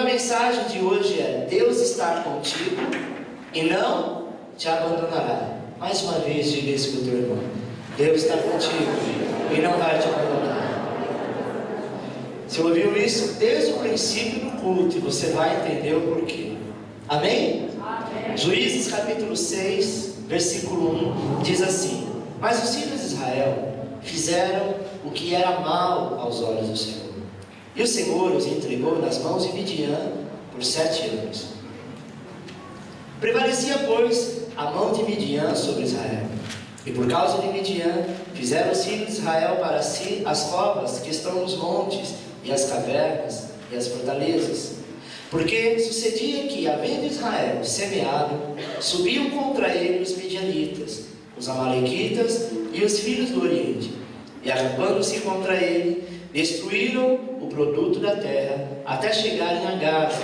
mensagem de hoje é: Deus está contigo e não te abandonará. Mais uma vez, diga isso para o teu irmão: Deus está contigo e não vai te abandonar. Você ouviu isso desde o princípio do culto e você vai entender o porquê. Amém? Amém. Juízes capítulo 6, versículo 1 diz assim: mas os filhos de Israel fizeram o que era mal aos olhos do Senhor, e o Senhor os entregou nas mãos de Midian por 7 anos. Prevalecia, pois, a mão de Midian sobre Israel, e por causa de Midian fizeram os filhos de Israel para si as covas que estão nos montes, e as cavernas, e as fortalezas. Porque sucedia que, havendo Israel semeado, subiam contra ele os midianitas, os amalequitas e os filhos do Oriente, e acampando-se contra ele, destruíram o produto da terra, até chegarem a Gaza,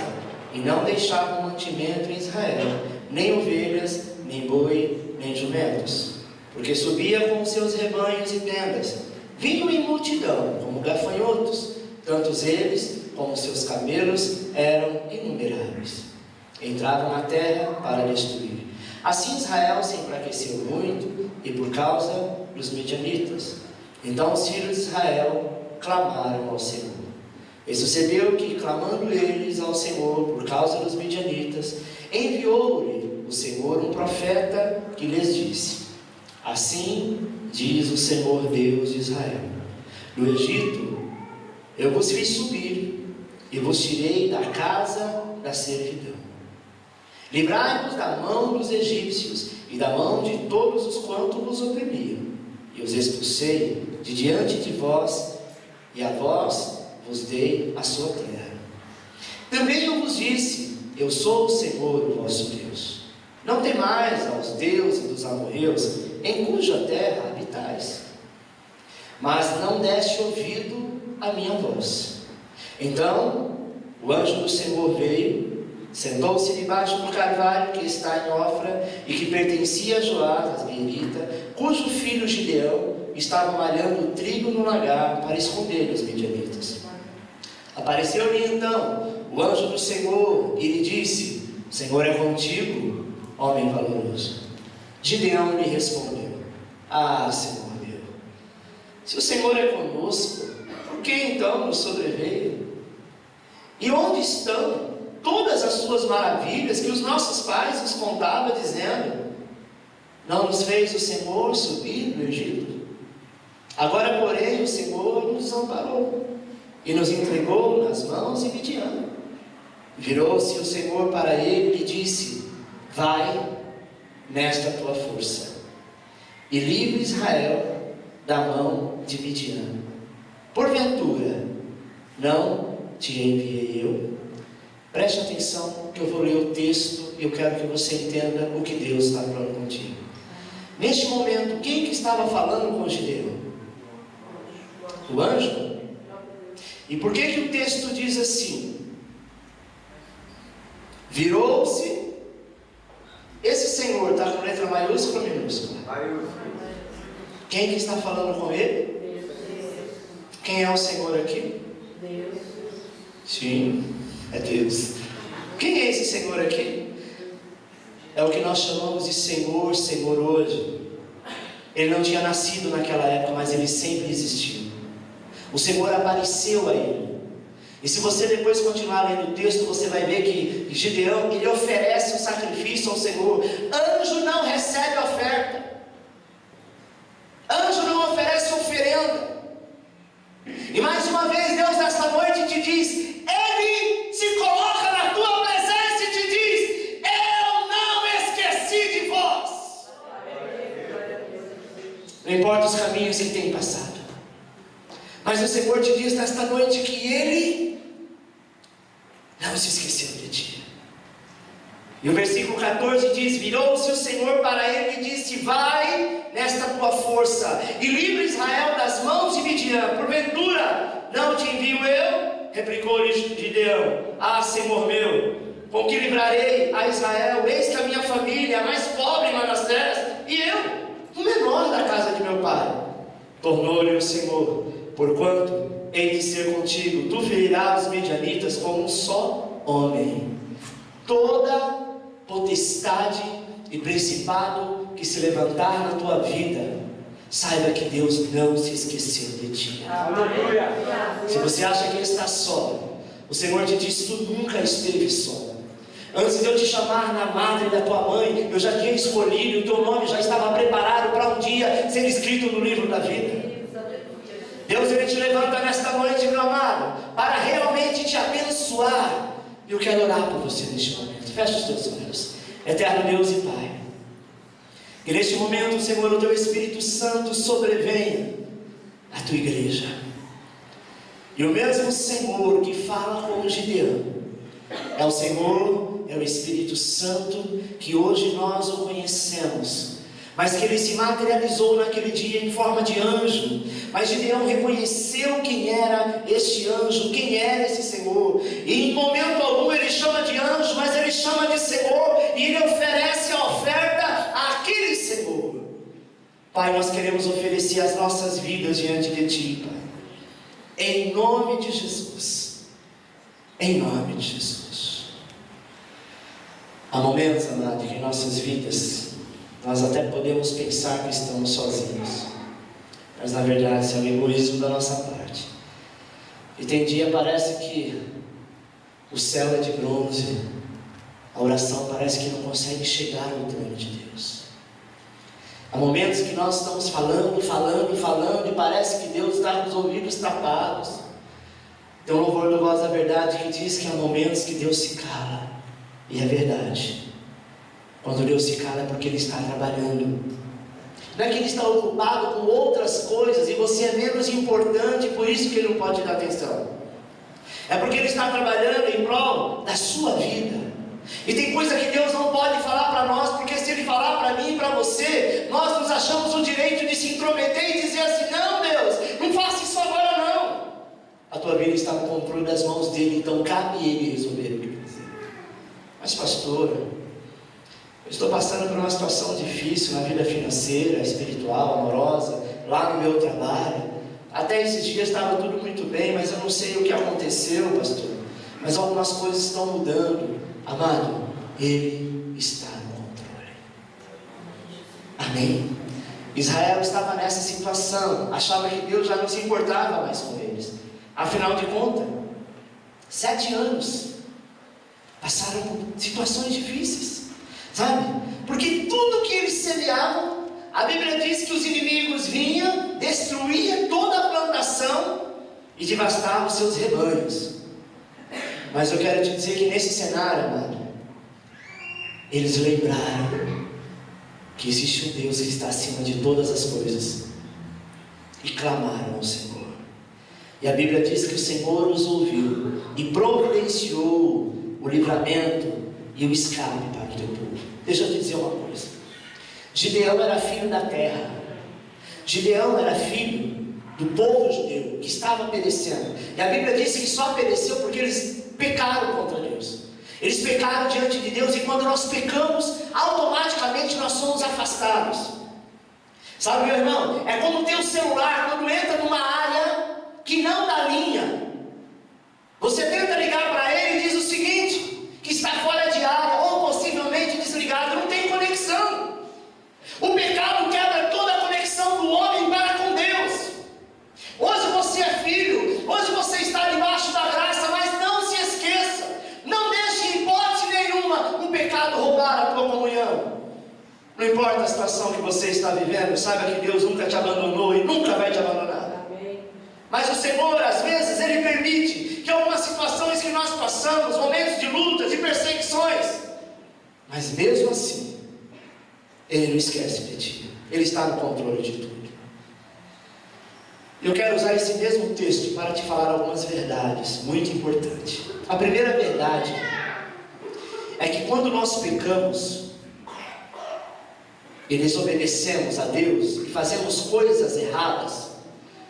e não deixavam mantimento em Israel, nem ovelhas, nem boi, nem jumentos, porque subia com seus rebanhos e tendas, vinham em multidão, como gafanhotos, tantos eles como seus camelos eram inumeráveis. Entravam na terra para destruir. Assim Israel se enfraqueceu muito, e por causa dos midianitas. Então os filhos de Israel clamaram ao Senhor. E sucedeu que, clamando eles ao Senhor por causa dos midianitas, enviou-lhe o Senhor um profeta que lhes disse: assim diz o Senhor Deus de Israel: do Egito eu vos fiz subir, e vos tirei da casa da servidão. Livrai-vos da mão dos egípcios, e da mão de todos os quantos vos oprimiam, e os expulsei de diante de vós, e a vós vos dei a sua terra. Também eu vos disse: eu sou o Senhor, o vosso Deus. Não temais aos deuses dos amorreus, em cuja terra habitais. Mas não deste ouvido a minha voz. Então o anjo do Senhor veio, sentou-se debaixo do carvalho que está em Ofra, e que pertencia a Joás, asbielita, cujo filho Gideão estava malhando trigo no lagar para esconder os midianitas. Apareceu-lhe então o anjo do Senhor e lhe disse: o Senhor é contigo, homem valoroso. Gideão lhe respondeu: ah, Senhor meu, se o Senhor é conosco, por que então nos sobreveio? E onde estão todas as suas maravilhas que os nossos pais nos contavam, dizendo: não nos fez o Senhor subir do Egito? Agora, porém, o Senhor nos desamparou e nos entregou nas mãos de Midian. Virou-se o Senhor para ele e lhe disse: vai nesta tua força, e livre Israel da mão de Midian. Porventura, não te enviei eu? Preste atenção que eu vou ler o texto e eu quero que você entenda o que Deus está falando contigo. Neste momento, quem que estava falando com Gideão? O anjo? E por que o texto diz assim? Virou-se. Esse Senhor está com letra maiúscula ou minúscula? Quem que está falando com ele? Quem é o Senhor aqui? Deus. Sim, é Deus. Quem é esse Senhor aqui? É o que nós chamamos de Senhor, Senhor hoje. Ele não tinha nascido naquela época, mas ele sempre existiu. O Senhor apareceu a ele. E se você depois continuar lendo o texto, você vai ver que Gideão, ele oferece um sacrifício ao Senhor. Anjo não recebe oferta. Anjo não oferece oferenda. E mais uma vez Deus nesta noite te diz: Ele se coloca na tua presença e te diz: eu não esqueci de vós. Não importa os caminhos que tem passado, mas o Senhor te diz nesta noite que Ele não se esqueceu de ti. E o versículo 14 diz: virou-se o Senhor para ele e disse: vai nesta tua força e livre Israel das mãos de Midian. Porventura não te envio eu? Replicou-lhe Gideão: ah, Senhor meu, com que livrarei a Israel? Eis que a minha família é mais pobre em Manassés, e eu, o menor da casa de meu pai. Tornou-lhe o Senhor: porquanto hei de ser contigo, tu ferirás os midianitas como um só, homem. Toda potestade e principado que se levantar na tua vida, saiba que Deus não se esqueceu de ti. Aleluia. Se você acha que Ele está só, o Senhor te diz: tu nunca esteve só. Antes de eu te chamar na madre da tua mãe, eu já tinha escolhido, o teu nome já estava preparado para um dia ser escrito no livro da vida. Deus, Ele te levanta nesta noite, meu amado, para realmente te abençoar. Eu quero orar por você neste momento. Feche os teus olhos. Eterno Deus e Pai, que neste momento, Senhor, o teu Espírito Santo sobrevenha à tua igreja. E o mesmo Senhor que fala com Gideão é o Senhor, é o Espírito Santo que hoje nós o conhecemos, mas que ele se materializou naquele dia em forma de anjo. Mas Gideão reconheceu quem era este anjo, quem era esse Senhor, e em momento algum ele chama de anjo, mas ele chama de Senhor, e ele oferece a oferta àquele Senhor. Pai, nós queremos oferecer as nossas vidas diante de Ti, Pai, em nome de Jesus, em nome de Jesus. Há momentos, amado, que em nossas vidas nós até podemos pensar que estamos sozinhos, mas na verdade isso é um egoísmo da nossa parte. E tem dia parece que o céu é de bronze, a oração parece que não consegue chegar ao trono de Deus. Há momentos que nós estamos falando, e parece que Deus está com os ouvidos tapados. Tem um louvor do Voz da Verdade que diz que há momentos que Deus se cala, e é verdade. Quando Deus se cala é porque Ele está trabalhando. Não é que Ele está ocupado com outras coisas e você é menos importante, por isso que Ele não pode dar atenção. É porque Ele está trabalhando em prol da sua vida. E tem coisa que Deus não pode falar para nós, porque se Ele falar para mim e para você, nós nos achamos o direito de se intrometer e dizer assim: não, Deus, não faça isso agora não. A tua vida está no controle das mãos dEle, então cabe Ele resolver o que fazer. Mas pastora, eu estou passando por uma situação difícil na vida financeira, espiritual, amorosa, lá no meu trabalho. Até esses dias estava tudo muito bem, mas eu não sei o que aconteceu, pastor. Mas algumas coisas estão mudando. Amado, Ele está no controle. Amém? Israel estava nessa situação, achava que Deus já não se importava mais com eles. Afinal de contas, 7 anos passaram por situações difíceis, sabe? Porque tudo que eles semeavam, a Bíblia diz que os inimigos vinham, destruíam toda a plantação e devastavam os seus rebanhos. Mas eu quero te dizer que nesse cenário, amado, eles lembraram que existe um Deus que está acima de todas as coisas, e clamaram ao Senhor. E a Bíblia diz que o Senhor os ouviu e providenciou o livramento e o escape para o teu povo. Deixa eu te dizer uma coisa: Gideão era filho da terra. Gideão era filho do povo judeu que estava perecendo. E a Bíblia diz que só pereceu porque eles pecaram contra Deus. Eles pecaram diante de Deus, e quando nós pecamos, automaticamente nós somos afastados. Sabe, meu irmão, é como o teu celular quando entra numa área que não dá linha. Você tenta ligar para ele e diz o seguinte, que está fora de área, ou possivelmente desligado, não tem conexão. O pecado quebra toda a conexão do homem para com Deus. Hoje você é filho, hoje você está debaixo da graça, mas não se esqueça, não deixe em hipótese nenhuma um pecado roubar a tua comunhão. Não importa a situação que você está vivendo, saiba que Deus nunca te abandonou e nunca vai te abandonar. Amém. Mas o Senhor, às vezes, Ele permite que algumas situações que nós passamos, momentos de lutas e perseguições, mas mesmo assim, Ele não esquece de ti. Ele está no controle de tudo. Eu quero usar esse mesmo texto para te falar algumas verdades muito importantes. A primeira verdade é que quando nós pecamos e desobedecemos a Deus e fazemos coisas erradas,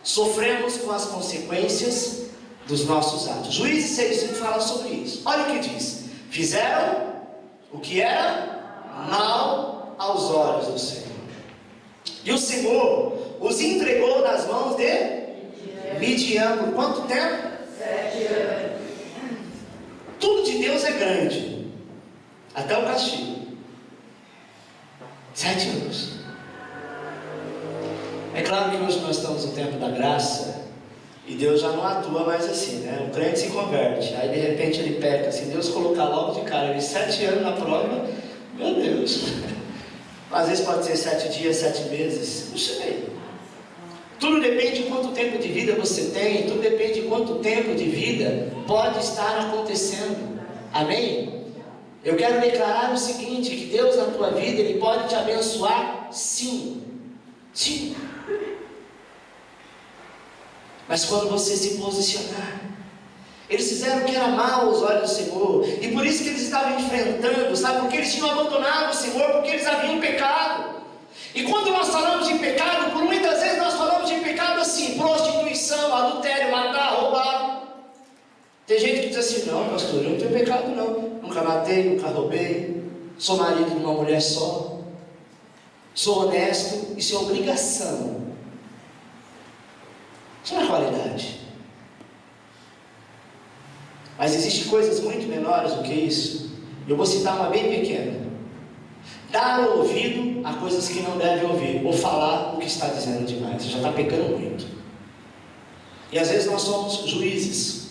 sofremos com as consequências dos nossos atos. Juízes 6:5 fala sobre isso. Olha o que diz: fizeram o que era mal aos olhos do Senhor, e o Senhor os entregou nas mãos de Midian por quanto tempo? 7 anos. Tudo de Deus grande, até o castigo. 7 anos. É claro que hoje nós estamos no tempo da graça, e Deus já não atua mais assim, né? O crente se converte, aí de repente ele peca. Se Deus colocar logo de cara, ele 7 anos na prova, meu Deus. Às vezes pode ser 7 dias, 7 meses, não sei. Tudo depende de quanto tempo de vida você tem, tudo depende de quanto tempo de vida pode estar acontecendo. Amém? Eu quero declarar o seguinte, que Deus na tua vida, Ele pode te abençoar, sim. Sim. Mas quando você se posicionar, eles fizeram o que era mal aos olhos do Senhor, e por isso que eles estavam enfrentando, sabe? Porque eles tinham abandonado o Senhor, porque eles haviam pecado. E quando nós falamos de pecado, por muitas vezes nós falamos de pecado assim: prostituição, adultério, matar, roubar. Tem gente que diz assim: não, pastor, eu não tenho pecado não, nunca matei, nunca roubei, sou marido de uma mulher só, sou honesto. Isso é obrigação, isso não é qualidade. Mas existem coisas muito menores do que isso. Eu vou citar uma bem pequena: dar ouvido a coisas que não deve ouvir, ou falar o que está dizendo demais. Você já está pecando muito. E às vezes nós somos juízes,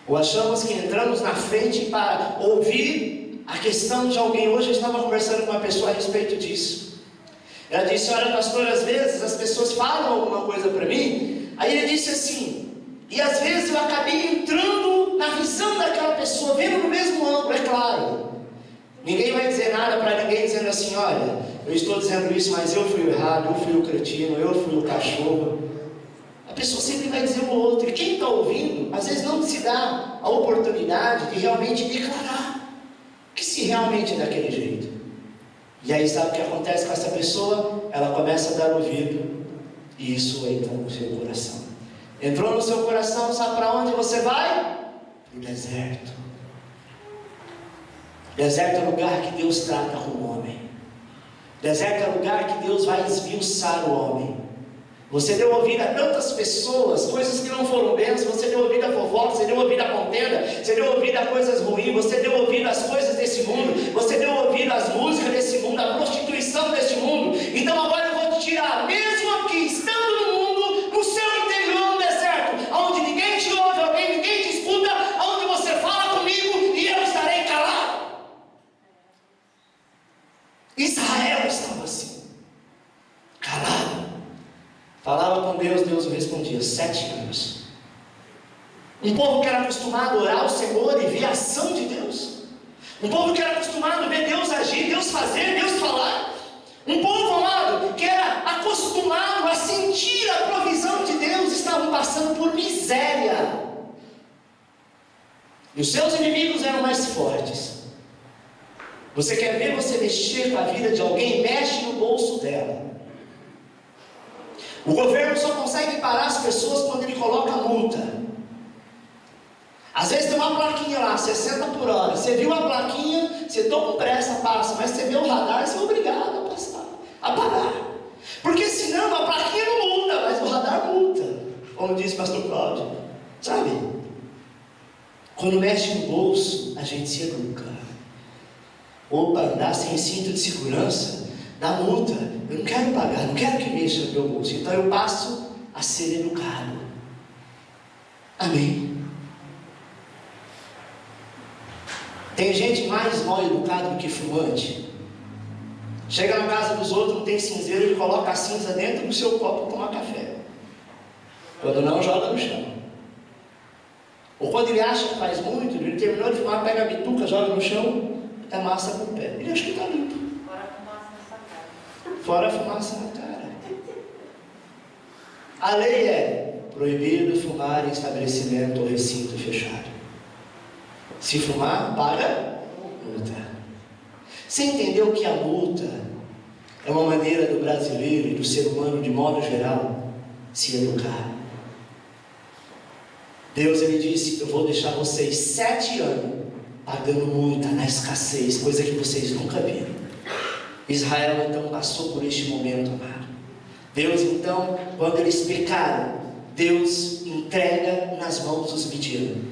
ou achamos que entramos na frente para ouvir a questão de alguém. Hoje eu estava conversando com uma pessoa a respeito disso. Ela disse: olha, pastor, às vezes as pessoas falam alguma coisa para mim. Aí ele disse assim, e às vezes eu acabei entrando na visão daquela pessoa, vendo no mesmo ângulo. É claro, ninguém vai dizer nada para ninguém dizendo assim: olha, eu estou dizendo isso, mas eu fui o errado, eu fui o cretino, eu fui o cachorro. A pessoa sempre vai dizer o outro. E quem está ouvindo, às vezes não se dá a oportunidade de realmente declarar que se realmente é daquele jeito. E aí sabe o que acontece com essa pessoa? Ela começa a dar ouvido, e isso entra no seu coração. Entrou no seu coração, sabe para onde você vai? Para o deserto. Deserto é o lugar que Deus trata com o homem. Deserto é o lugar que Deus vai esmiuçar o homem. Você deu ouvido a tantas pessoas, coisas que não foram bênçãos. Você deu ouvido a fofoca, você deu ouvido a contenda, você deu ouvido a coisas ruins, você deu ouvido às coisas desse mundo, você deu ouvido às músicas desse mundo, à prostituição desse mundo. Então agora eu vou te tirar, mesmo aqui, estando no mundo, no seu interior, no deserto, onde ninguém te ouve, alguém, ninguém te escuta, onde você fala comigo e eu estarei calado. Israel estava assim, calado. Falava com Deus, Deus o respondia. 7 anos. Um povo que era acostumado a orar ao Senhor e ver a ação de Deus. Um povo que era acostumado a ver Deus agir, Deus fazer, Deus falar. Um povo, amado, que era acostumado a sentir a provisão de Deus, estavam passando por miséria. E os seus inimigos eram mais fortes. Você quer ver você mexer com a vida de alguém? Mexe no bolso dela. O governo só consegue parar as pessoas quando ele coloca multa. Às vezes tem uma plaquinha lá, 60 por hora. Você viu a plaquinha, você toma pressa, passa. Mas você vê o radar, você é obrigado a passar, a parar. Porque senão a plaquinha não multa, mas o radar multa. Como disse o pastor Cláudio. Sabe? Quando mexe no bolso, a gente se educa. Opa, andar sem cinto de segurança dá multa. Eu não quero pagar, não quero que mexa no meu bolso. Então eu passo a ser educado. Amém. Tem gente mais mal educada do que fumante. Chega na casa dos outros, não tem cinzeiro, ele coloca a cinza dentro do seu copo para tomar café. Quando não, joga no chão. Ou quando ele acha que faz muito, ele terminou de fumar, pega a bituca, joga no chão, amassa com o pé. Ele acha que está limpo. Fora a fumaça na cara. A lei é proibido fumar em estabelecimento ou recinto fechado. Se fumar, paga multa. Você entendeu que a multa é uma maneira do brasileiro e do ser humano de modo geral se educar? Deus, Ele disse: eu vou deixar vocês 7 anos pagando multa na escassez, coisa que vocês nunca viram. Israel então passou por este momento, amado. Deus então, quando eles pecaram, Deus entrega nas mãos dos midianitas.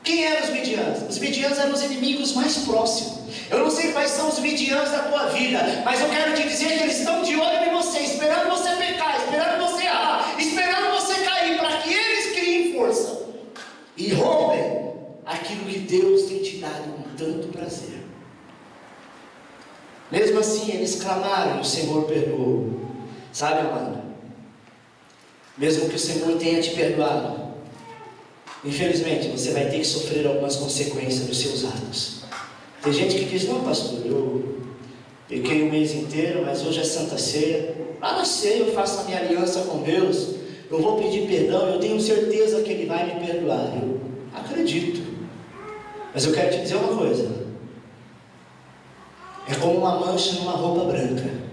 Quem eram os midianos? Os midianos eram os inimigos mais próximos. Eu não sei quais são os midianos da tua vida, mas eu quero te dizer que eles estão de olho em você, esperando você pecar, esperando você errar, esperando você cair, para que eles criem força e roubem aquilo que Deus tem te dado com tanto prazer. Mesmo assim, eles clamaram e o Senhor perdoou. Sabe, amado? Mesmo que o Senhor tenha te perdoado, infelizmente você vai ter que sofrer algumas consequências dos seus atos. Tem gente que diz: não, pastor, eu pequei o mês inteiro, mas hoje é Santa Ceia. Lá na ceia eu faço a minha aliança com Deus, eu vou pedir perdão, eu tenho certeza que Ele vai me perdoar. Eu acredito. Mas eu quero te dizer uma coisa: é como uma mancha numa roupa branca.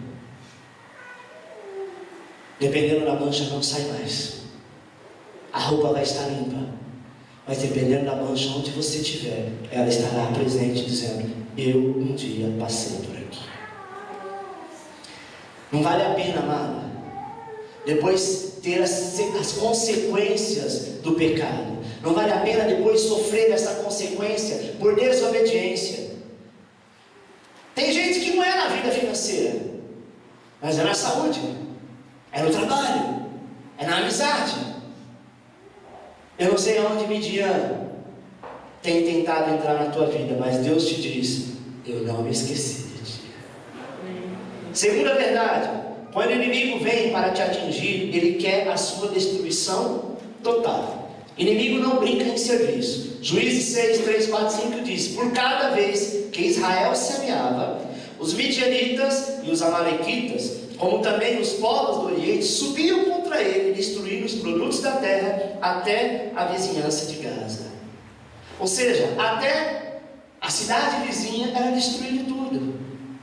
Dependendo da mancha, não sai mais. A roupa vai estar limpa, mas dependendo da mancha onde você estiver, ela estará presente, dizendo: eu um dia passei por aqui. Não vale a pena, amado, depois ter as consequências do pecado. Não vale a pena depois sofrer essa consequência por desobediência. Tem gente que não é na vida financeira, mas é na saúde, é no trabalho, é na amizade. Eu não sei aonde Midian tem tentado entrar na tua vida, mas Deus te diz: eu não me esqueci de ti. Segunda verdade: quando o inimigo vem para te atingir, ele quer a sua destruição total. Inimigo não brinca em serviço. Juízes 6, 3, 4, 5 diz: por cada vez que Israel semeava, os midianitas e os amalequitas, como também os povos do Oriente, subiam contra ele, destruindo os produtos da terra até a vizinhança de Gaza. Ou seja, até a cidade vizinha era destruída tudo.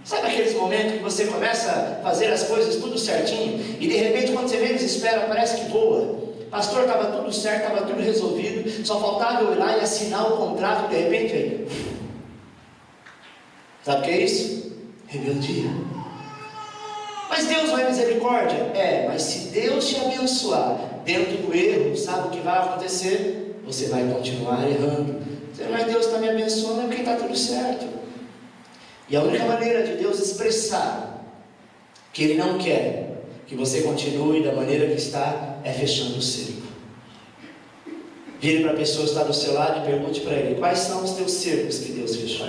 Sabe aqueles momentos que você começa a fazer as coisas tudo certinho, e de repente, quando você menos espera, parece que voa? Pastor, estava tudo certo, estava tudo resolvido, só faltava eu ir lá e assinar o contrato, de repente veio. Sabe o que é isso? Rebeldia. Mas Deus não é misericórdia? É, mas se Deus te abençoar dentro do erro, sabe o que vai acontecer? Você vai continuar errando. Mas Deus está me abençoando é porque está tudo certo. E a única maneira de Deus expressar que Ele não quer que você continue da maneira que está é fechando o cerco. Vire para a pessoa que está do seu lado e pergunte para ele: quais são os teus cercos que Deus fechou?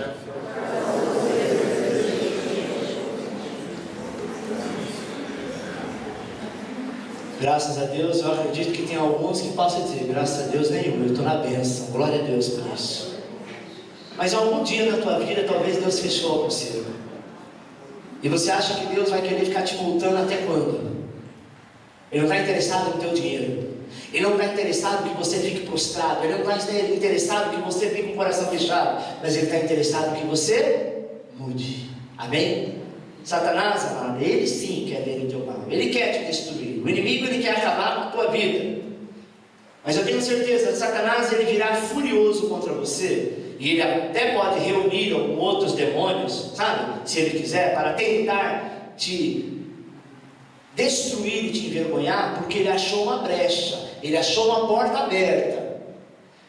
Graças a Deus, eu acredito que tem alguns que possam dizer: graças a Deus nenhum, eu estou na bênção, glória a Deus por isso. Mas algum dia na tua vida, talvez Deus fechou algum cerco. E você acha que Deus vai querer ficar te multando até quando? Ele não está interessado no teu dinheiro. Ele não está interessado que você fique prostrado. Ele não está interessado que você fique com o coração fechado. Mas Ele está interessado que você mude. Amém? Satanás, amado, ele sim quer ver o teu mal. Ele quer te destruir. O inimigo, ele quer acabar com a tua vida. Mas eu tenho certeza que Satanás, ele virá furioso contra você. E ele até pode reunir com outros demônios, sabe? Se ele quiser, para tentar te destruir e te envergonhar, porque ele achou uma brecha, ele achou uma porta aberta.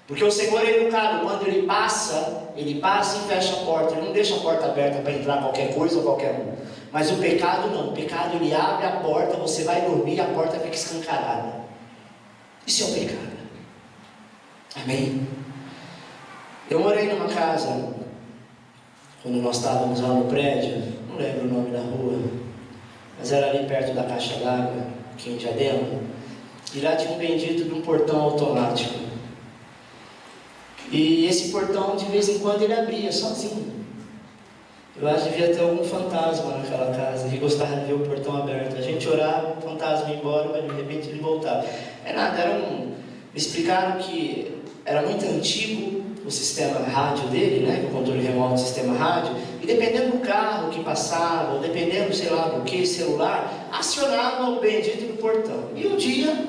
Porque o Senhor é educado, quando ele passa e fecha a porta. Ele não deixa a porta aberta para entrar qualquer coisa ou qualquer um. Mas o pecado não. O pecado, ele abre a porta, você vai dormir e a porta fica escancarada. Isso é o pecado. Amém? Eu morei numa casa, quando nós estávamos lá no prédio, não lembro o nome da rua, mas era ali perto da caixa d'água, aqui em Diadema, e lá tinha um bendito de um portão automático. E esse portão, de vez em quando, ele abria sozinho. Eu acho que devia ter algum fantasma naquela casa, que gostava de ver o portão aberto. A gente orava, o fantasma ia embora, mas de repente ele voltava. É nada, me explicaram que era muito antigo o sistema rádio dele, né? O controle remoto do sistema rádio, e dependendo do carro que passava, ou dependendo, sei lá, do que, celular, acionava o bendito do portão. E um dia,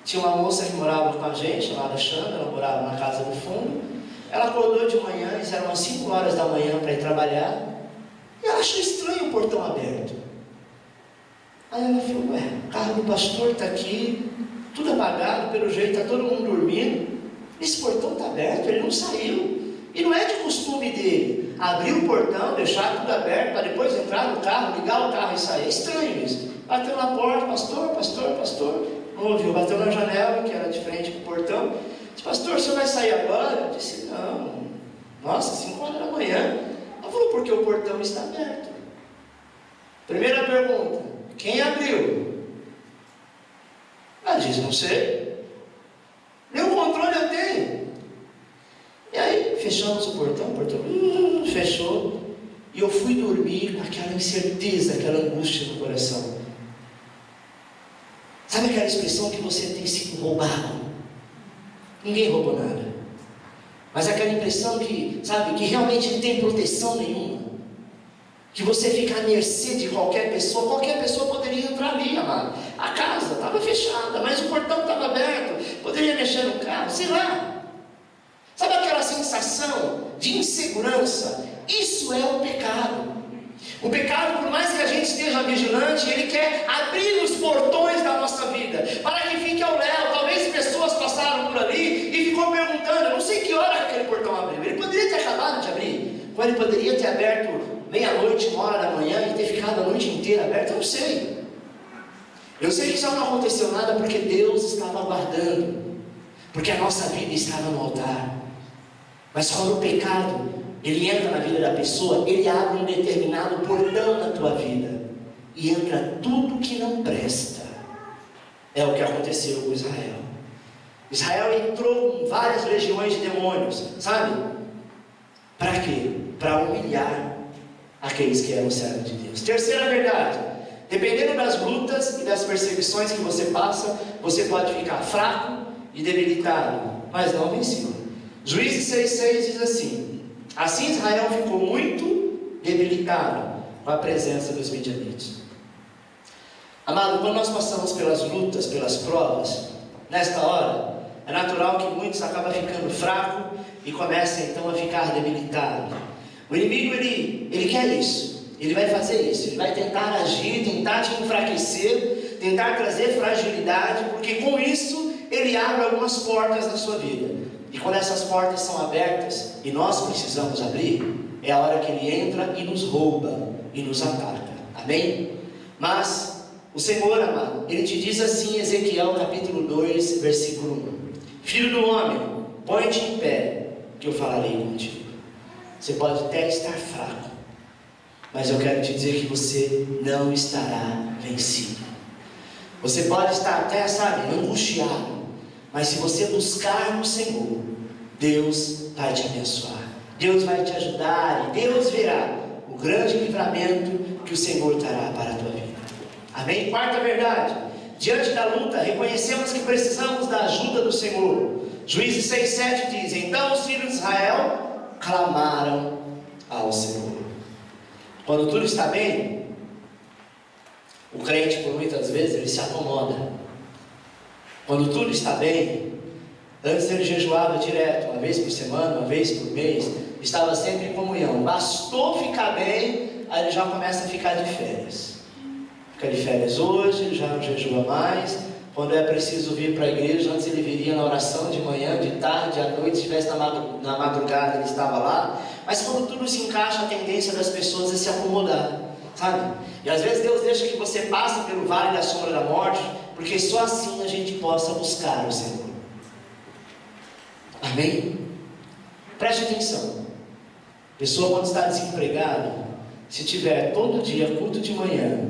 tinha uma moça que morava com a gente, chamada Xana, ela morava na casa do fundo. Ela acordou de manhã, eram umas 5 horas da manhã para ir trabalhar, e ela achou estranho o portão aberto. Aí ela falou: ué, o carro do pastor está aqui, tudo apagado, pelo jeito está todo mundo dormindo. esse portão está aberto, ele não saiu. E não é de costume dele abrir o portão, deixar tudo aberto, para depois entrar no carro, ligar o carro e sair. É estranho isso. Bateu na porta, pastor. Não ouviu, bateu na janela, que era de frente para o portão. Disse, pastor, o senhor vai sair agora? Eu disse, não. Nossa, 5 horas da manhã. Ela falou, porque o portão está aberto. Primeira pergunta, quem abriu? Ela disse, não sei. Meu controle eu tenho. E aí, fechamos o portão fechou. E eu fui dormir com aquela incerteza, aquela angústia no coração. Sabe aquela expressão que você tem sido roubado? Ninguém roubou nada. Mas aquela impressão que, sabe, que realmente não tem proteção nenhuma. Que você fica à mercê de qualquer pessoa poderia entrar ali, amado. A casa estava fechada, mas o portão estava aberto, poderia mexer no carro, sei lá. Sabe aquela sensação de insegurança? Isso é o pecado. O pecado, por mais que a gente esteja vigilante, ele quer abrir os portões da nossa vida, para que fique ao léu. Talvez pessoas passaram por ali e ficou perguntando, eu não sei que hora aquele portão abriu. Ele poderia ter acabado de abrir, ou ele poderia ter aberto meia-noite, 1h da manhã, e ter ficado a noite inteira aberto, eu não sei. Eu sei que só não aconteceu nada porque Deus estava aguardando, porque a nossa vida estava no altar. Mas quando o pecado, ele entra na vida da pessoa, ele abre um determinado portão na tua vida, e entra tudo que não presta. É o que aconteceu com Israel. Israel entrou com várias legiões de demônios, sabe? Para quê? Para humilhar aqueles que eram servos de Deus. Terceira verdade, dependendo das lutas e das perseguições que você passa, você pode ficar fraco e debilitado, mas não vencido. Juízes 6,6 diz assim Israel ficou muito debilitado com a presença dos midianitas. Amado, quando nós passamos pelas lutas, pelas provas, nesta hora, é natural que muitos acabam ficando fracos e começam então a ficar debilitados. O inimigo, ele quer isso, ele vai fazer isso, ele vai tentar agir, tentar te enfraquecer, tentar trazer fragilidade, porque com isso ele abre algumas portas na sua vida. E quando essas portas são abertas e nós precisamos abrir, é a hora que ele entra e nos rouba e nos ataca. Amém? Mas o Senhor, amado, ele te diz assim em Ezequiel capítulo 2, versículo 1: Filho do homem, põe-te em pé, que eu falarei contigo. Você pode até estar fraco, mas eu quero te dizer que você não estará vencido. Você pode estar até, angustiado, mas se você buscar no Senhor, Deus vai te abençoar, Deus vai te ajudar, e Deus verá o grande livramento que o Senhor trará para a tua vida. Amém? Quarta verdade, diante da luta, reconhecemos que precisamos da ajuda do Senhor. Juízes 6,7 diz: Então os filhos de Israel clamaram ao Senhor. Quando tudo está bem, o crente, por muitas vezes, ele se acomoda. Quando tudo está bem, antes ele jejuava direto, uma vez por semana, uma vez por mês, estava sempre em comunhão. Bastou ficar bem, aí ele já começa a ficar de férias. Fica de férias hoje, ele já não jejua mais. Quando é preciso vir para a igreja, antes ele viria na oração de manhã, de tarde, à noite, se estivesse na madrugada, ele estava lá. Mas quando tudo se encaixa, a tendência das pessoas é se acomodar, sabe? E às vezes Deus deixa que você passe pelo vale da sombra da morte, porque só assim a gente possa buscar o Senhor. Amém? Preste atenção. Pessoa quando está desempregado, se tiver todo dia culto de manhã,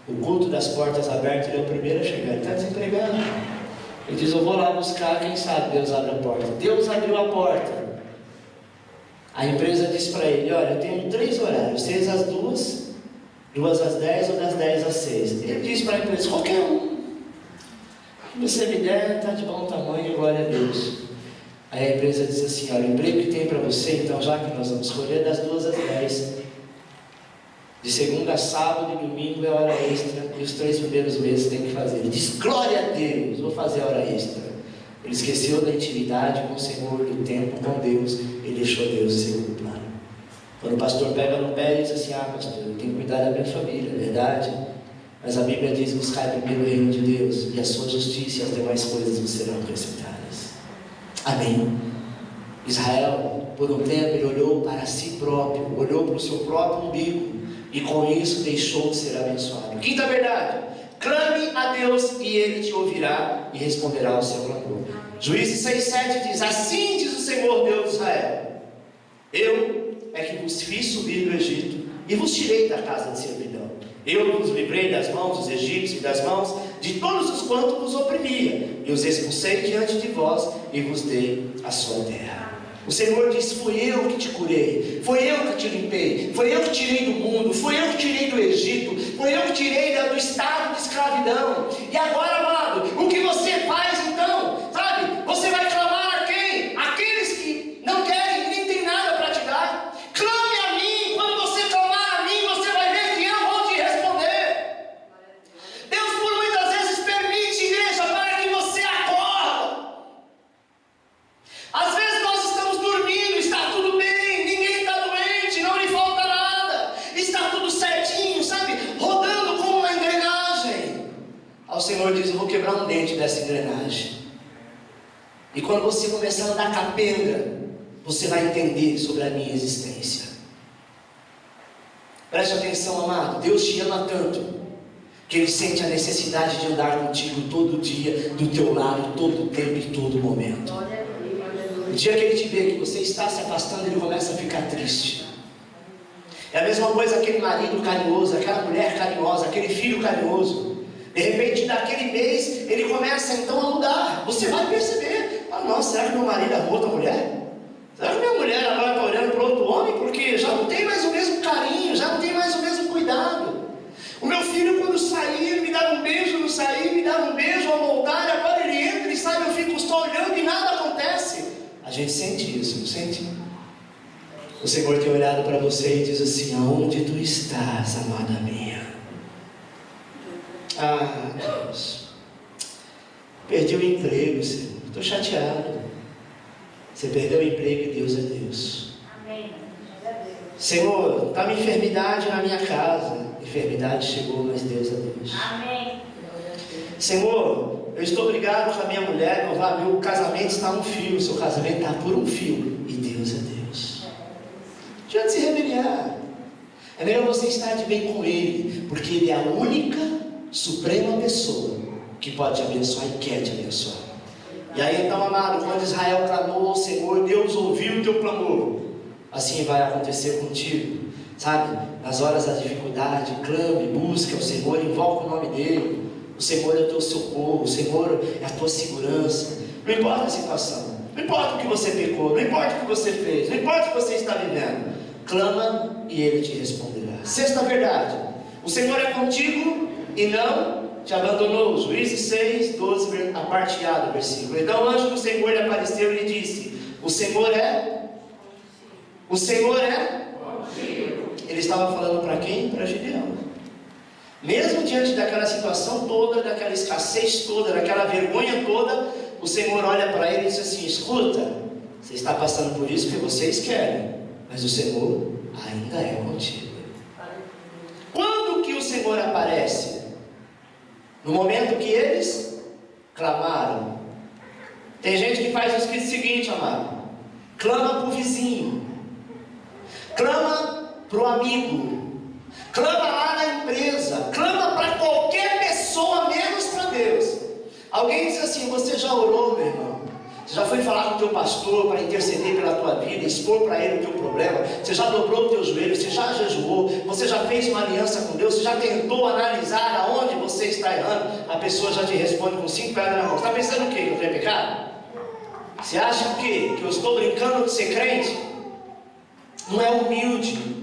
o culto das portas abertas, ele é o primeiro a chegar. Ele está desempregado. Ele diz: eu vou lá buscar, quem sabe Deus abre a porta. Deus abriu a porta. A empresa diz para ele: olha, eu tenho 3 horários, 6 às 2, 2 às 10 ou das 10 às 6. Ele diz para a empresa: qualquer um que você me der, está de bom tamanho, glória a Deus. Aí a empresa diz assim: olha, o emprego que tem para você, então já que nós vamos escolher, das 2 às 10. De segunda a sábado e domingo é hora extra, e os 3 primeiros meses tem que fazer. Ele diz: glória a Deus, vou fazer a hora extra. Ele esqueceu da intimidade com o Senhor, do tempo com Deus. Ele deixou Deus em segundo plano. Quando o pastor pega no pé e diz assim: ah, pastor, eu tenho que cuidar da minha família, é verdade? Mas a Bíblia diz: buscai primeiro o reino de Deus e a sua justiça, e as demais coisas vos serão acrescentadas. Amém. Israel, por um tempo, ele olhou para si próprio, olhou para o seu próprio umbigo, e com isso deixou de ser abençoado. Quinta verdade: clame a Deus e Ele te ouvirá e responderá ao seu clamor. Juízes 6:7 diz: assim diz o Senhor Deus de Israel: eu é que vos fiz subir do Egito e vos tirei da casa de servidão. Eu vos livrei das mãos dos egípcios e das mãos de todos os quantos vos oprimia, e os expulsei diante de vós e vos dei a sua terra. O Senhor diz: fui eu que te curei, foi eu que te limpei, foi eu que tirei do mundo, foi eu que tirei do Egito, foi eu que tirei do estado de escravidão. E agora, amado, o que você faz então? Sabe, você vai clamar a quem? Aqueles que não querem, nem tem nada para te dar. Clame a mim. Quando você clamar a mim, você vai ver que eu vou te responder. Deus por muitas vezes permite, igreja, para que você acorda. Às vezes nós estamos dormindo, está tudo bem, ninguém está doente, não lhe falta nada, está tudo certinho, sabe, rodando como uma engrenagem. Aí o Senhor diz: eu vou quebrar um dente dessa engrenagem. E quando você começar a andar capenga, você vai entender sobre a minha existência. Preste atenção, amado. Deus te ama tanto que Ele sente a necessidade de andar contigo todo dia, do teu lado, todo o tempo e todo momento. No dia que Ele te vê que você está se afastando, Ele começa a ficar triste. É a mesma coisa aquele marido carinhoso, aquela mulher carinhosa, aquele filho carinhoso. De repente, naquele mês, ele começa então a mudar. Você vai perceber: ah, nossa, será que meu marido arrumou outra mulher? Será que minha mulher agora está olhando para outro homem? Porque já não tem mais o mesmo carinho, já não tem mais o mesmo cuidado. O meu filho, quando saía, ele me dava um beijo no sair, me dava um beijo ao voltar, e agora ele entra e sai, eu fico só olhando e nada acontece. A gente sente isso, não sente? O Senhor tem olhado para você e diz assim: aonde tu estás, amada minha? Ah, Deus, perdi o emprego, Senhor, estou chateado. Você perdeu o emprego e Deus é Deus. Amém. Senhor, está uma enfermidade na minha casa. Enfermidade chegou, mas Deus é Deus. Amém. Senhor, eu estou brigado com a minha mulher, meu casamento está um fio, o seu casamento está por um fio, e Deus é Deus. Não adianta se rebeliar. É melhor você estar de bem com Ele, porque Ele é a única, suprema pessoa que pode te abençoar e quer te abençoar. E aí então, amado, quando Israel clamou ao Senhor, Deus ouviu o teu clamor. Assim vai acontecer contigo, sabe? Nas horas da dificuldade, clame, busque ao Senhor, invoque o nome dEle. O Senhor é o teu socorro, o Senhor é a tua segurança. Não importa a situação, não importa o que você pecou, não importa o que você fez, não importa o que você está vivendo, clama e Ele te responderá. Sexta verdade: o Senhor é contigo e não te abandonou. Juízes 6, 12, a parte A do versículo. Então o anjo do Senhor lhe apareceu e lhe disse: o Senhor é contigo. Ele estava falando para quem? Para Gideão. Mesmo diante daquela situação toda, daquela escassez toda, daquela vergonha toda, o Senhor olha para ele e diz assim: escuta, você está passando por isso porque vocês querem, mas o Senhor ainda é contigo. Quando que o Senhor aparece? No momento que eles clamaram. Tem gente que faz o escrito seguinte, amado: clama para o vizinho, clama para o amigo, clama lá na empresa, clama para qualquer pessoa menos para Deus. Alguém diz assim: você já orou, meu irmão? Você já foi falar com o teu pastor para interceder pela tua vida, expor para ele o teu problema? Você já dobrou o teu joelho? Você já jejuou? Você já fez uma aliança com Deus? Você já tentou analisar aonde você está errando? A pessoa já te responde com 5 pedras na mão. Você está pensando o quê? Que eu tenho pecado? Você acha o quê? Que eu estou brincando de ser crente? Não é humilde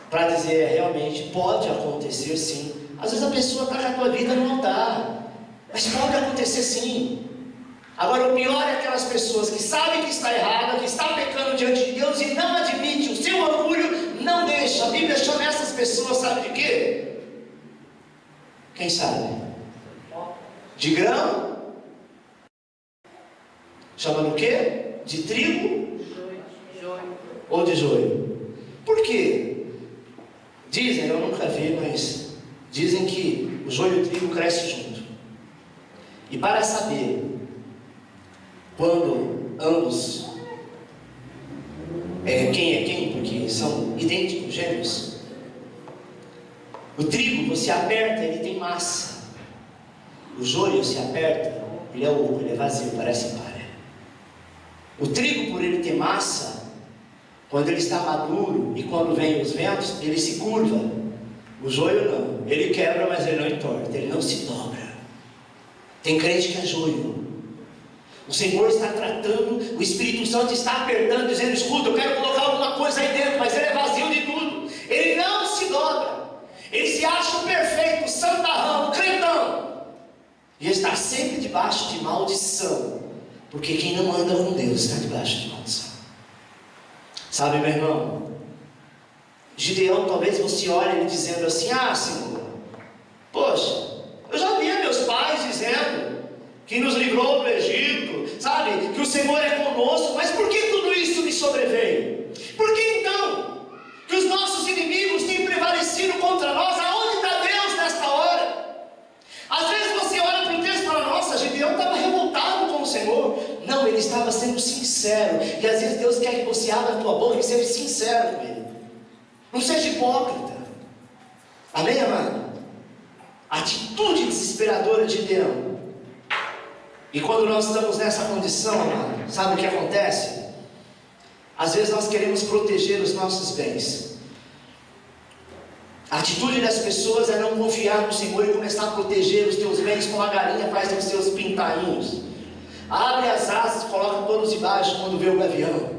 para dizer: realmente pode acontecer sim. Às vezes a pessoa está com a tua vida no altar, mas pode acontecer sim. Agora, o pior é aquelas pessoas que sabem que está errada, que está pecando diante de Deus e não admite. O seu orgulho não deixa. A Bíblia chama essas pessoas, sabe de quê? Quem sabe? De grão? Chama do quê? De trigo? Ou de joio? Por quê? Dizem, eu nunca vi, mas dizem que o joio e o trigo crescem junto. E para saber quando ambos, quem é quem, porque são idênticos, gêmeos. O trigo, você aperta, ele tem massa. O joio, se aperta, ele é oco, ele é vazio, parece palha. O trigo, por ele ter massa, quando ele está maduro e quando vem os ventos, ele se curva. O joio não, ele quebra, mas ele não entorta, ele não se dobra. Tem crente que é joio. O Senhor está tratando, o Espírito Santo está apertando, dizendo: escuta, eu quero colocar alguma coisa aí dentro, mas ele é vazio de tudo. Ele não se dobra. Ele se acha o perfeito, o santarrão, o crentão, e está sempre debaixo de maldição, porque quem não anda com Deus está debaixo de maldição. Sabe, meu irmão, Gideão, talvez você olhe ele dizendo assim: ah, Senhor, poxa, eu já vi meus pais dizendo que nos livrou do Egito, sabe, que o Senhor é conosco, mas por que tudo isso me sobreveio? Por que então que os nossos inimigos têm prevalecido contra nós? Aonde está Deus nesta hora? Às vezes você olha para o texto e fala: nossa, Gideão estava revoltado com o Senhor. Não, ele estava sendo sincero. E às vezes Deus quer que você abra a tua boca e seja sincero com Ele. Não seja hipócrita. Amém, amado? Atitude desesperadora de Gideão. E quando nós estamos nessa condição, amado, sabe o que acontece? Às vezes nós queremos proteger os nossos bens. A atitude das pessoas é não confiar no Senhor e começar a proteger os teus bens como a galinha faz os seus pintainhos. Abre as asas, coloca todos debaixo quando vê o gavião.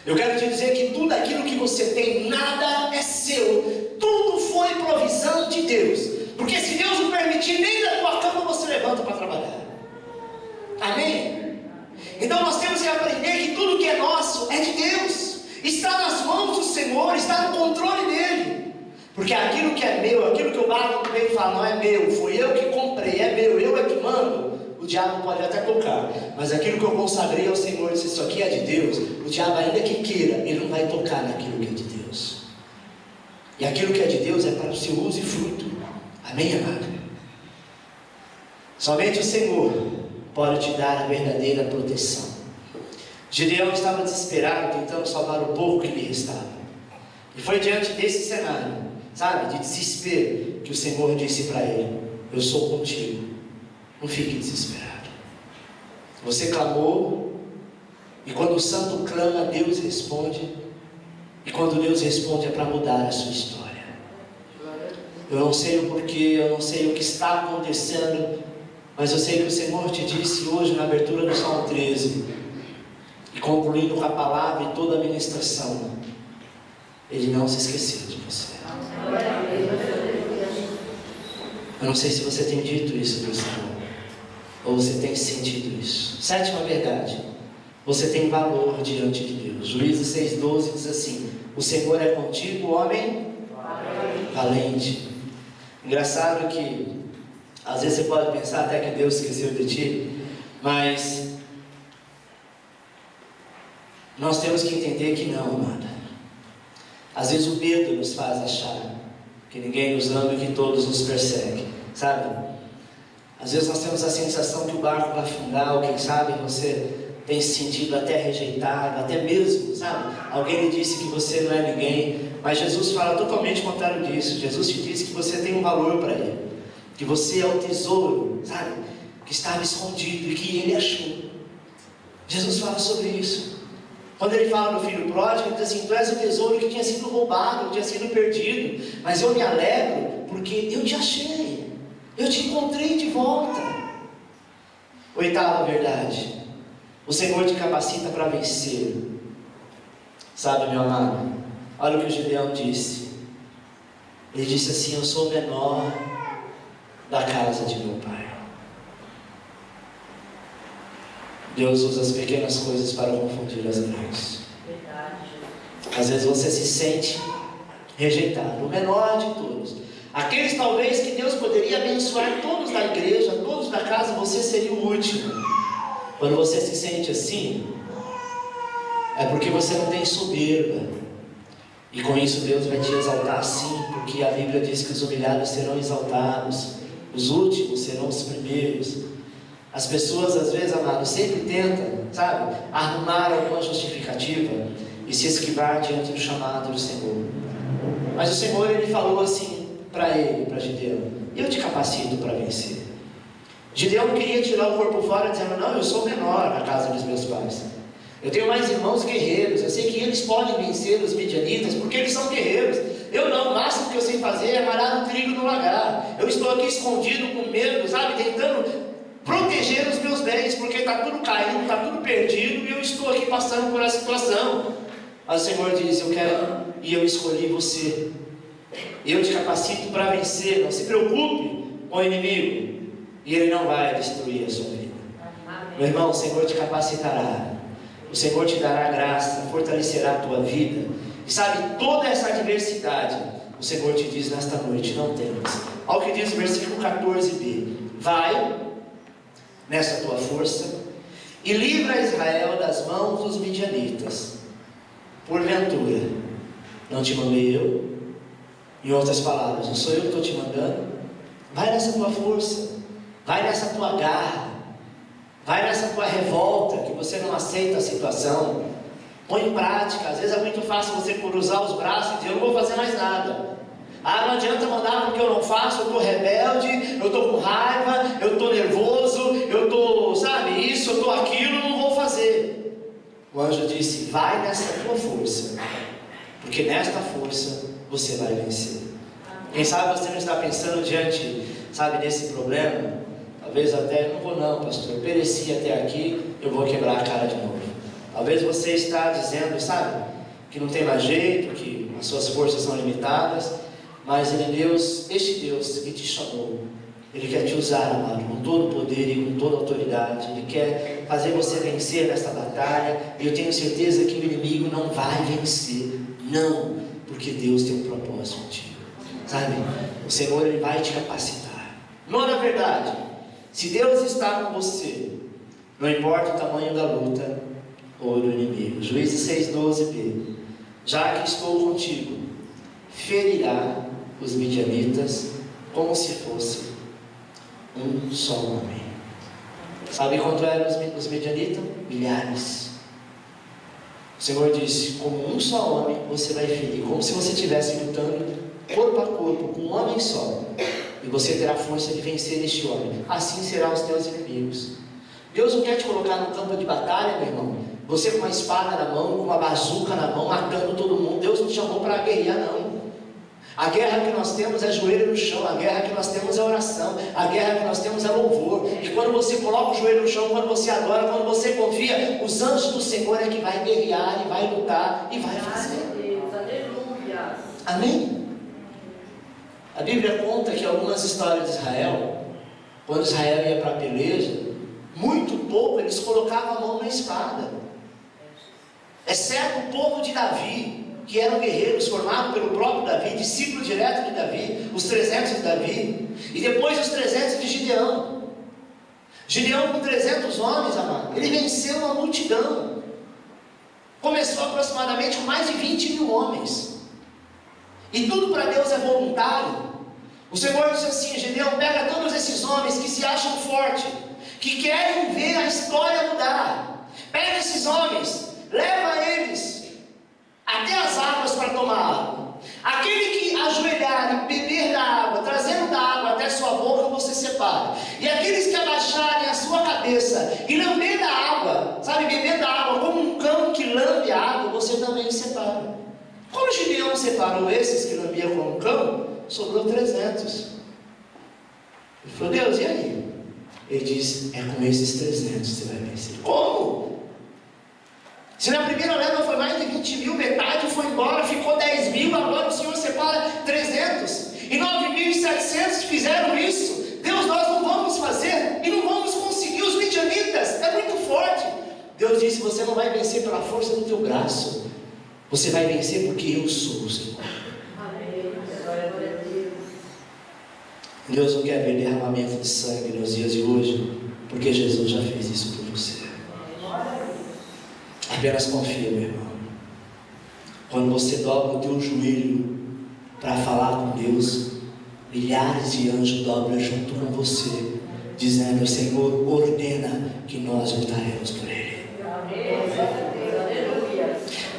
Eu quero te dizer que tudo aquilo que você tem, nada é seu. Tudo foi provisão de Deus. Porque se Deus não permitir, nem da tua cama você levanta para trabalhar. Amém? Então nós temos que aprender que tudo que é nosso é de Deus. Está nas mãos do Senhor, está no controle dEle. Porque aquilo que é meu, aquilo que eu bato no peito e falo: não é meu, fui eu que comprei, é meu, eu é que mando. O diabo pode até tocar, mas aquilo que eu consagrei ao Senhor, se isso aqui é de Deus, o diabo, ainda que queira, ele não vai tocar naquilo que é de Deus. E aquilo que é de Deus é para o seu uso e fruto. Amém, amado? Somente o Senhor pode te dar a verdadeira proteção. Gideão estava desesperado, tentando salvar o pouco que lhe restava. E foi diante desse cenário, sabe, de desespero, que o Senhor disse para ele: eu sou contigo. Não fique desesperado. Você clamou, e quando o santo clama, Deus responde. E quando Deus responde, é para mudar a sua história. Eu não sei o porquê, eu não sei o que está acontecendo, mas eu sei que o Senhor te disse hoje na abertura do Salmo 13, e concluindo com a palavra e toda a ministração, Ele não se esqueceu de você. Eu não sei se você tem dito isso para o Senhor, ou você tem sentido isso. Sétima verdade: você tem valor diante de Deus. Juízes 6,12 diz assim: o Senhor é contigo, homem valente. Engraçado que às vezes você pode pensar até que Deus esqueceu de ti, mas nós temos que entender que não, amada. Às vezes o medo nos faz achar que ninguém nos ama e que todos nos perseguem, sabe? Às vezes nós temos a sensação que o barco vai afundar, ou quem sabe você tem se sentido até rejeitado, até mesmo, sabe? Alguém lhe disse que você não é ninguém, mas Jesus fala totalmente o contrário disso. Jesus te disse que você tem um valor para Ele, que você é o tesouro, sabe? Que estava escondido e que Ele achou. Jesus fala sobre isso. Quando Ele fala do filho pródigo, Ele diz assim: tu és o tesouro que tinha sido roubado, que tinha sido perdido, mas eu me alegro porque eu te achei, eu te encontrei de volta. Oitava verdade: o Senhor te capacita para vencer. Sabe, meu amado, olha o que o Gideão disse. Ele disse assim: eu sou o menor da casa de meu pai. Deus usa as pequenas coisas para confundir as grandes. Às vezes você se sente rejeitado, o menor de todos. Aqueles talvez que Deus poderia abençoar, todos da igreja, todos da casa, você seria o último. Quando você se sente assim, é porque você não tem soberba. E com isso Deus vai te exaltar sim, porque a Bíblia diz que os humilhados serão exaltados, os últimos serão os primeiros. As pessoas, às vezes, amado, sempre tentam, sabe, arrumar alguma justificativa e se esquivar diante do chamado do Senhor. Mas o Senhor, Ele falou assim para ele, para Gideão: eu te capacito para vencer. Gideão queria tirar o corpo fora, dizendo: não, eu sou menor na casa dos meus pais. Eu tenho mais irmãos guerreiros, eu sei que eles podem vencer os midianitas, porque eles são guerreiros. Eu não, o máximo que eu sei fazer é malhar um trigo no lagar. Eu estou aqui escondido com medo, sabe, tentando proteger os meus bens, porque está tudo caindo, está tudo perdido, e eu estou aqui passando por essa situação. Mas o Senhor diz: eu quero, e eu escolhi você. Eu te capacito para vencer. Não se preocupe com o inimigo, e ele não vai destruir a sua vida. Meu irmão, o Senhor te capacitará, o Senhor te dará graça, fortalecerá a tua vida. E sabe, toda essa adversidade, o Senhor te diz nesta noite: não temas. Olha o que diz o versículo 14b: vai nessa tua força e livra Israel das mãos dos midianitas. Porventura, não te mandei eu? Em outras palavras, não sou eu que estou te mandando? Vai nessa tua força, vai nessa tua garra, vai nessa tua revolta, que você não aceita a situação. Põe em prática. Às vezes é muito fácil você cruzar os braços e dizer: eu não vou fazer mais nada. Ah, não adianta mandar porque eu não faço, eu estou rebelde, eu estou com raiva, eu estou nervoso, eu estou, sabe, isso, eu estou aquilo, não vou fazer. O anjo disse: vai nessa tua força, porque nesta força você vai vencer. Quem sabe você não está pensando diante, sabe, desse problema, talvez até: não vou não, pastor, eu pereci até aqui, eu vou quebrar a cara de novo. Talvez você está dizendo, sabe, que não tem mais jeito, que as suas forças são limitadas. Mas este Deus que te chamou, Ele quer te usar, amado, com todo o poder e com toda a autoridade. Ele quer fazer você vencer nesta batalha. E eu tenho certeza que o inimigo não vai vencer. Não, porque Deus tem um propósito contigo. Sabe, o Senhor, Ele vai te capacitar. Não, na verdade, se Deus está com você, não importa o tamanho da luta ou do inimigo. Juízes 6:12b: já que estou contigo, ferirá os midianitas como se fosse um só homem. Sabe quanto eram os midianitas? Milhares. O Senhor disse: como um só homem você vai ferir, como se você estivesse lutando corpo a corpo com um homem só, e você terá força de vencer este homem. Assim serão os teus inimigos. Deus não quer te colocar no campo de batalha, meu irmão, você com uma espada na mão, com uma bazuca na mão, matando todo mundo. Deus não te chamou para guerrear, não. A guerra que nós temos é joelho no chão, a guerra que nós temos é oração, a guerra que nós temos é louvor. E quando você coloca o joelho no chão, quando você adora, quando você confia, os anjos do Senhor é que vai guerrear, e vai lutar, e vai fazer. Aleluia. Amém? A Bíblia conta que algumas histórias de Israel, quando Israel ia para a peleja, muito pouco eles colocavam a mão na espada, exceto o povo de Davi, que eram guerreiros formados pelo próprio Davi, discípulo direto de Davi, os 300 de Davi, e depois os 300 de Gideão. Gideão, com 300 homens, amado, ele venceu uma multidão. Começou aproximadamente com mais de 20 mil homens. E tudo para Deus é voluntário. O Senhor disse assim: Gideão, pega todos esses homens que se acham fortes, que querem ver a história mudar. Pega esses homens, leva eles até as águas para tomar água. Aquele que ajoelhar e beber da água, trazendo da água até sua boca, você separa. E aqueles que abaixarem a sua cabeça e lamber da água, sabe, beber da água como um cão que lambe a água, você também separa. Quando Gideão separou esses que lambiam como um cão, sobrou 300. Ele falou: Deus, e aí? Ele disse: é com esses 300 que você vai vencer. Como? Se na primeira leva foi mais de 20 mil, metade foi embora, ficou 10 mil, agora o Senhor separa 300. E 9.700 fizeram isso. Deus, nós não vamos fazer e não vamos conseguir. Os midianitas é muito forte. Deus disse: você não vai vencer pela força do teu braço, você vai vencer porque eu sou o Senhor. Deus não quer ver derramamento de sangue nos dias de hoje, porque Jesus já fez isso por você. Apenas confia, meu irmão. Quando você dobra o teu joelho para falar com Deus, milhares de anjos dobram junto com você, dizendo: Senhor, ordena que nós lutaremos por ele.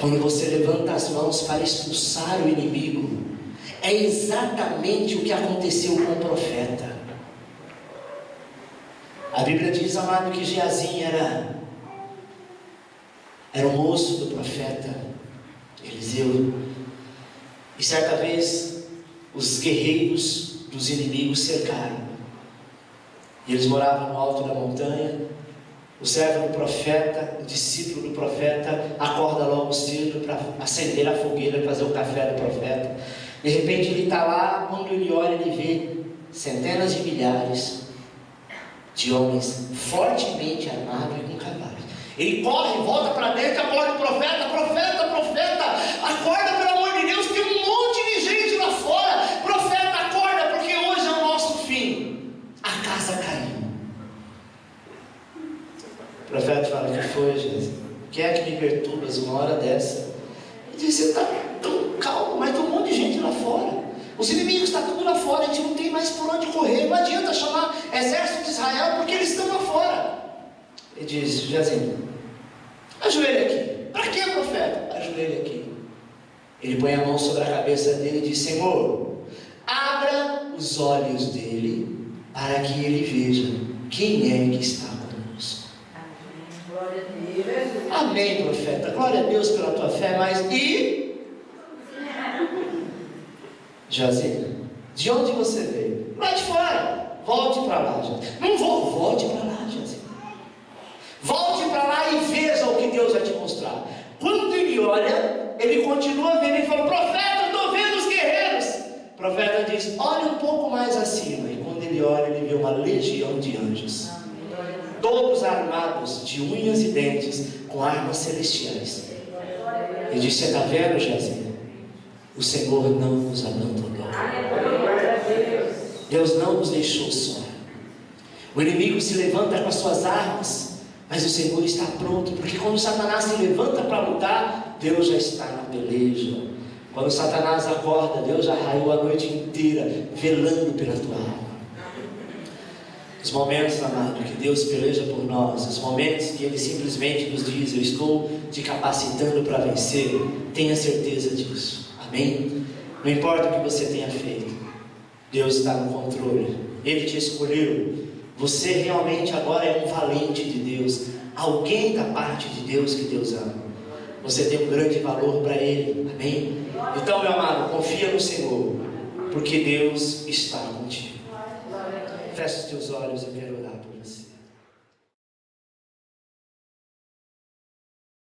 Quando você levanta as mãos para expulsar o inimigo, é exatamente o que aconteceu com o profeta. A Bíblia diz, amado, que Geazim era o moço do profeta Eliseu. E certa vez os guerreiros dos inimigos cercaram. E eles moravam no alto da montanha. O servo do profeta, o discípulo do profeta, acorda logo cedo para acender a fogueira e fazer o café do profeta. De repente ele está lá, quando ele olha, ele vê centenas de milhares de homens fortemente armados e com cavalos. Ele corre, volta para dentro e acorda o profeta: profeta, profeta, acorda, pelo amor de Deus, tem um monte de gente lá fora. Profeta, acorda, porque hoje é o nosso fim. A casa caiu. O profeta fala: que foi, Jesus? Quem é que me perturbas uma hora dessa? Ele diz: você está tão calmo, mas tem um monte de gente lá fora. Os inimigos estão tudo lá fora, a gente não tem mais por onde correr. Não adianta chamar exército de Israel, porque eles estão lá fora. Ele diz: Geazim, ajoelha aqui. Para que, profeta? Ajoelha aqui. Ele põe a mão sobre a cabeça dele e diz: Senhor, abra os olhos dele para que ele veja quem é que está conosco. Glória a Deus. Amém, profeta. Glória a Deus pela tua fé. Mas e Geazim, de onde você veio? Lá de fora. Volte para lá, Geazim. Não vou. Volte para lá, Geazim. Volte para lá e veja o que Deus vai te mostrar. Quando ele olha, ele continua vendo. Ele fala: profeta, eu estou vendo os guerreiros. O profeta diz: olha um pouco mais acima. E quando ele olha, ele vê uma legião de anjos, todos armados de unhas e dentes, com armas celestiais. Ele disse: você está vendo, Geazim? O Senhor não nos abandonou. Deus não nos deixou só. O inimigo se levanta com as suas armas, mas o Senhor está pronto, porque quando Satanás se levanta para lutar, Deus já está na peleja. Quando Satanás acorda, Deus já raiou a noite inteira, velando pela tua alma. Os momentos, amado, que Deus peleja por nós, os momentos que Ele simplesmente nos diz: eu estou te capacitando para vencer, tenha certeza disso. Amém? Não importa o que você tenha feito, Deus está no controle. Ele te escolheu. Você realmente agora é um valente de Deus, alguém da parte de Deus que Deus ama. Você tem um grande valor para Ele. Amém? Então, meu amado, confia no Senhor, porque Deus está contigo. Feche os teus olhos, eu quero orar por você.